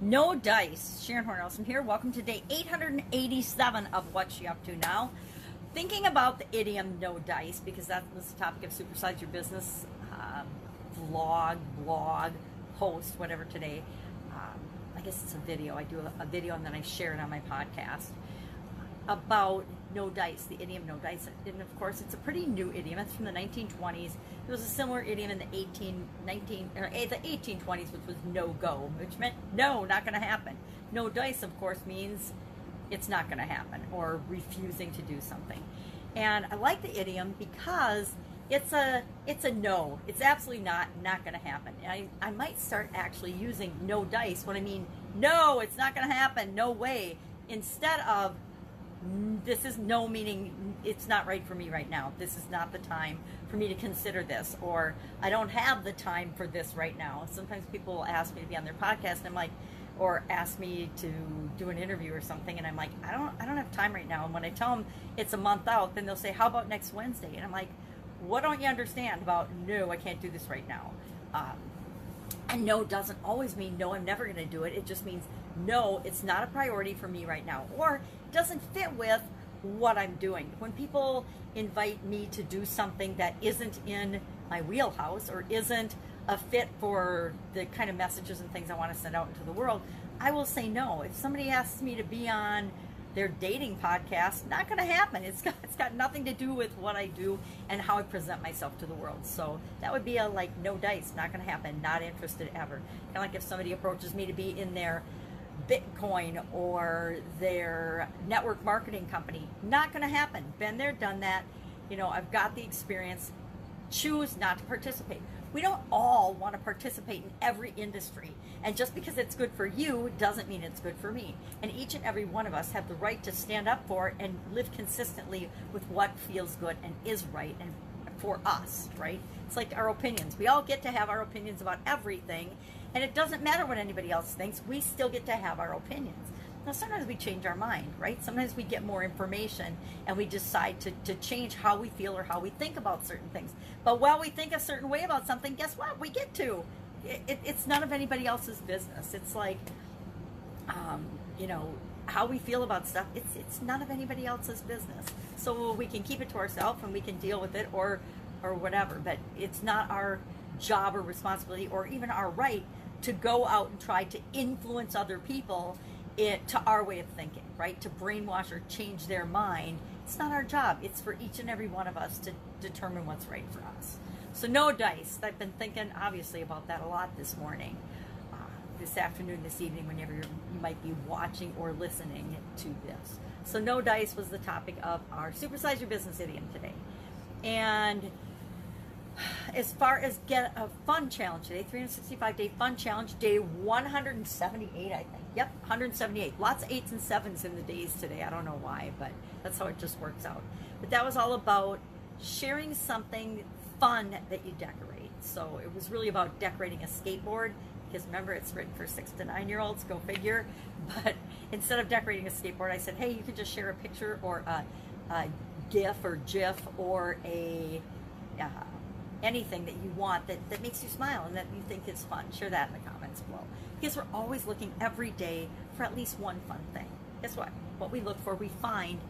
No dice. Sharon Horne-Ellstrom here. Welcome to day 887 of What's She Up To Now. Thinking about the idiom no dice, because that was the topic of Supersize Your Business vlog, blog, post, whatever today. I guess it's a video. I do a video and then I share it on my podcast about no dice, the idiom no dice. And of course, it's a pretty new idiom. It's from the 1920s. There was a similar idiom in the 1820s, which was no go, which meant no, not going to happen. No dice, of course, means it's not going to happen or refusing to do something. And I like the idiom because it's a no. It's absolutely not going to happen. And I might start actually using no dice when I mean no, it's not going to happen, no way, instead of this is no, meaning it's not right for me right now. This is not the time for me to consider this, or I don't have the time for this right now. Sometimes people will ask me to be on their podcast, and I'm like, or ask me to do an interview or something, and I'm like, I don't have time right now. And when I tell them it's a month out, then they'll say, how about next Wednesday? And I'm like, what don't you understand about no, I can't do this right now? And no doesn't always mean no, I'm never going to do it. It just means no, it's not a priority for me right now, or it doesn't fit with what I'm doing. When people invite me to do something that isn't in my wheelhouse or isn't a fit for the kind of messages and things I want to send out into the world, I will say no. If somebody asks me to be on their dating podcast, not going to happen. It's got nothing to do with what I do and how I present myself to the world. So that would be a like no dice, not going to happen, not interested ever. Kind of like if somebody approaches me to be in their Bitcoin or their network marketing company, not going to happen. Been there, done that. You know, I've got the experience. Choose not to participate. We don't all want to participate in every industry, and just because it's good for you doesn't mean it's good for me. And each and every one of us have the right to stand up for and live consistently with what feels good and is right and for us, right? It's like our opinions. We all get to have our opinions about everything, and it doesn't matter what anybody else thinks. We still get to have our opinions. Now, sometimes we change our mind, right? Sometimes we get more information and we decide to change how we feel or how we think about certain things. But while we think a certain way about something, guess what? We get to. It's none of anybody else's business. It's like, you know, how we feel about stuff, it's none of anybody else's business. So we can keep it to ourselves and we can deal with it or whatever. But it's not our job or responsibility or even our right to go out and try to influence other people to our way of thinking, right? To brainwash or change their mind. It's not our job. It's for each and every one of us to determine what's right for us. So no dice. I've been thinking obviously about that a lot this morning, this afternoon, this evening, whenever you might be watching or listening to this. So no dice was the topic of our Supersize Your Business idiom today. And as far as get a fun challenge today, 365-day fun challenge, day 178, I think. Yep, 178. Lots of 8s and 7s in the days today. I don't know why, but that's how it just works out. But that was all about sharing something fun that you decorate. So it was really about decorating a skateboard, because remember, it's written for 6 to 9-year-olds, go figure. But instead of decorating a skateboard, I said, hey, you can just share a picture or a GIF or GIF or anything that you want that makes you smile and that you think is fun. Share that in the comments below. Because we're always looking every day for at least one fun thing. Guess what? What we look for, we find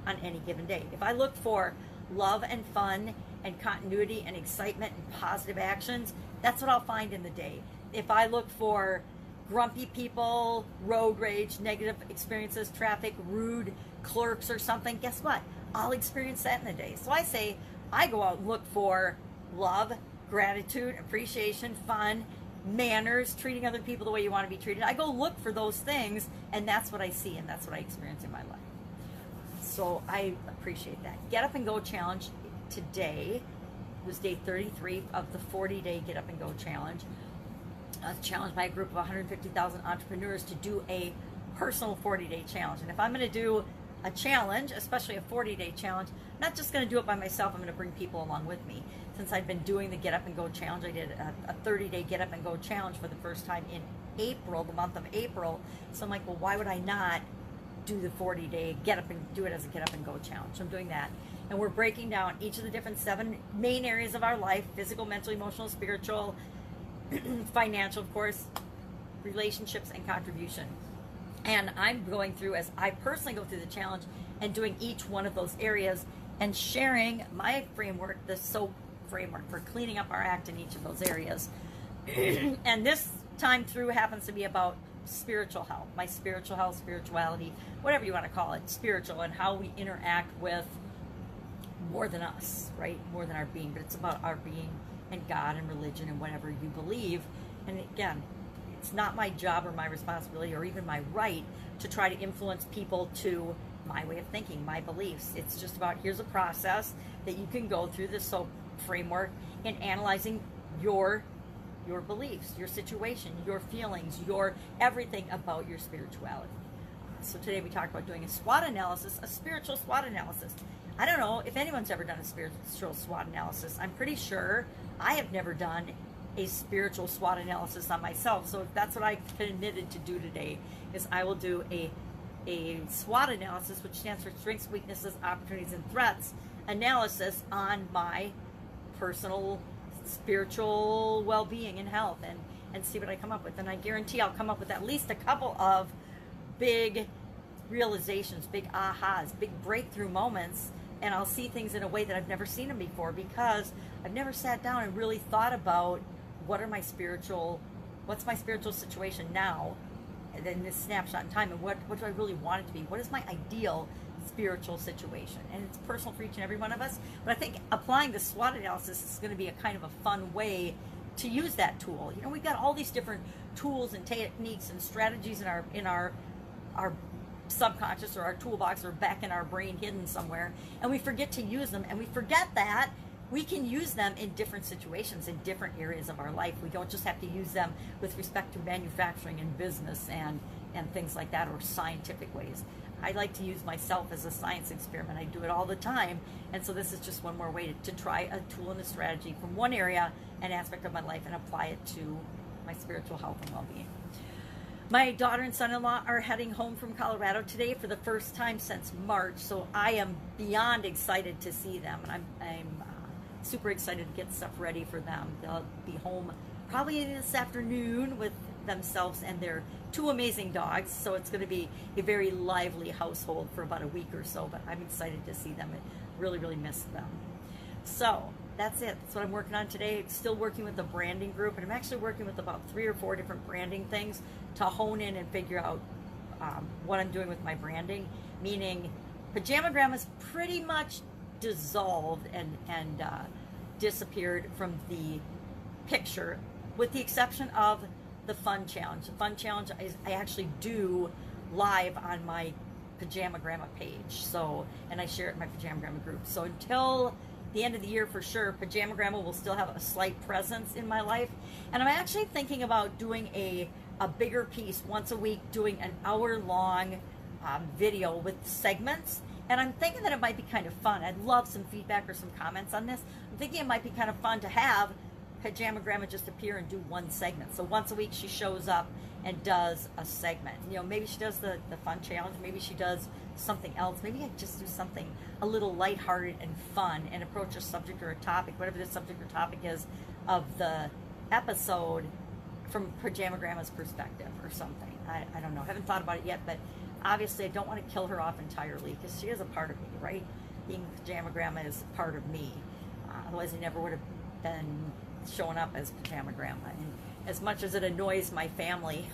on any given day. If I look for love and fun and continuity and excitement and positive actions, that's what I'll find in the day. If I look for grumpy people, road rage, negative experiences, traffic, rude clerks or something, guess what? I'll experience that in the day. So I say I go out and look for love, gratitude, appreciation, fun, manners, treating other people the way you want to be treated. I go look for those things, and that's what I see, and that's what I experience in my life. So I appreciate that. Get Up and Go Challenge today was day 33 of the 40-day Get Up and Go Challenge. I was challenged by a group of 150,000 entrepreneurs to do a personal 40-day challenge. And if I'm going to do a challenge, especially a 40-day challenge, I'm not just going to do it by myself, I'm going to bring people along with me. Since I've been doing the Get Up and Go Challenge, I did a 30-day Get Up and Go Challenge for the first time in April, the month of April. So I'm like, well, why would I not do the 40-day Get Up and do it as a Get Up and Go Challenge? So I'm doing that. And we're breaking down each of the different 7 main areas of our life: physical, mental, emotional, spiritual, financial, of course, relationships, and contribution. And I'm going through, as I personally go through the challenge, and doing each one of those areas and sharing my framework, the SOAP framework for cleaning up our act in each of those areas. And this time through happens to be about spiritual health, my spiritual health, spirituality, whatever you want to call it, spiritual, and how we interact with more than us, right? More than our being, but it's about our being and God and religion and whatever you believe. And again, it's not my job or my responsibility or even my right to try to influence people to my way of thinking, my beliefs. It's just about, here's a process that you can go through the SOAP framework in analyzing your beliefs, your situation, your feelings, your everything about your spirituality. So today we talked about doing a SWOT analysis, a spiritual SWOT analysis. I don't know if anyone's ever done a spiritual SWOT analysis. I'm pretty sure I have never done a spiritual SWOT analysis on myself. So that's what I committed to do today, is I will do a SWOT analysis, which stands for strengths, weaknesses, opportunities, and threats analysis on my personal spiritual well-being and health, and see what I come up with. And I guarantee I'll come up with at least a couple of big realizations, big ahas, big breakthrough moments, and I'll see things in a way that I've never seen them before, because I've never sat down and really thought about what's my spiritual situation now, and then this snapshot in time, and what do I really want it to be? What is my ideal spiritual situation? And it's personal for each and every one of us, but I think applying the SWOT analysis is going to be a kind of a fun way to use that tool. You know, we've got all these different tools and techniques and strategies in our subconscious or our toolbox or back in our brain hidden somewhere, and we forget to use them, and we forget that we can use them in different situations, in different areas of our life. We don't just have to use them with respect to manufacturing and business and things like that, or scientific ways. I like to use myself as a science experiment. I do it all the time, and so this is just one more way to try a tool and a strategy from one area and aspect of my life and apply it to my spiritual health and well-being. My daughter and son-in-law are heading home from Colorado today for the first time since March, so I am beyond excited to see them, and I'm super excited to get stuff ready for them. They'll be home probably this afternoon with themselves and their two amazing dogs, so it's going to be a very lively household for about a week or so, but I'm excited to see them. I really, really miss them. So that's it. That's what I'm working on today. Still working with the branding group, and I'm actually working with about 3 or 4 different branding things to hone in and figure out what I'm doing with my branding, meaning Pajama Grandma's pretty much dissolved and disappeared from the picture, with the exception of the fun challenge. The fun challenge I actually do live on my Pajama Grandma page, so, and I share it in my Pajama Grandma group. So until the end of the year, for sure, Pajama Grandma will still have a slight presence in my life, and I'm actually thinking about doing a bigger piece once a week, doing an hour-long video with segments. And I'm thinking that it might be kind of fun. I'd love some feedback or some comments on this. I'm thinking it might be kind of fun to have Pajama Grandma just appear and do one segment. So once a week she shows up and does a segment. You know, maybe she does the fun challenge. Maybe she does something else. Maybe I just do something a little lighthearted and fun and approach a subject or a topic, whatever the subject or topic is of the episode, from Pajama Grandma's perspective or something. I don't know. I haven't thought about it yet, but obviously I don't want to kill her off entirely, because she is a part of me, right? Being Pajama Grandma is part of me. Otherwise I never would have been showing up as Pajama Grandma. And as much as it annoys my family,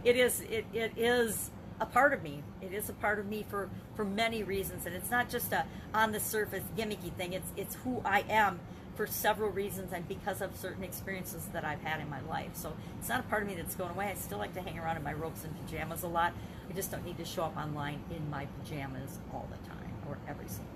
it is a part of me. It is a part of me for many reasons, and it's not just a on the surface gimmicky thing. It's who I am for several reasons, and because of certain experiences that I've had in my life. So it's not a part of me that's going away. I still like to hang around in my robes and pajamas a lot. I just don't need to show up online in my pajamas all the time, or every single day.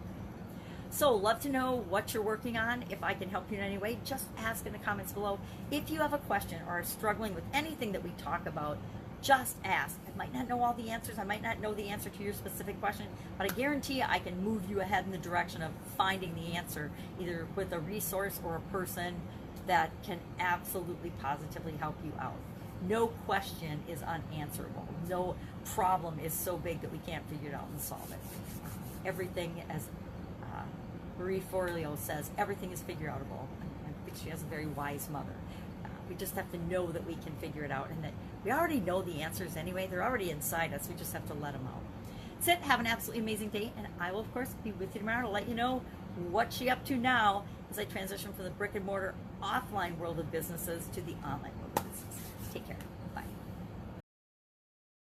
So love to know what you're working on. If I can help you in any way, just ask in the comments below. If you have a question or are struggling with anything that we talk about, just ask. I might not know all the answers. I might not know the answer to your specific question, but I guarantee you I can move you ahead in the direction of finding the answer, either with a resource or a person that can absolutely positively help you out. No question is unanswerable. No problem is so big that we can't figure it out and solve it. Everything, as Marie Forleo says, everything is figure-outable. I think she has a very wise mother. We just have to know that we can figure it out, and that We already know the answers anyway. They're already inside us. We just have to let them out. That's it. Have an absolutely amazing day, and I will, of course, be with you tomorrow to let you know what she's up to now as I transition from the brick and mortar offline world of businesses to the online world of business. Take care.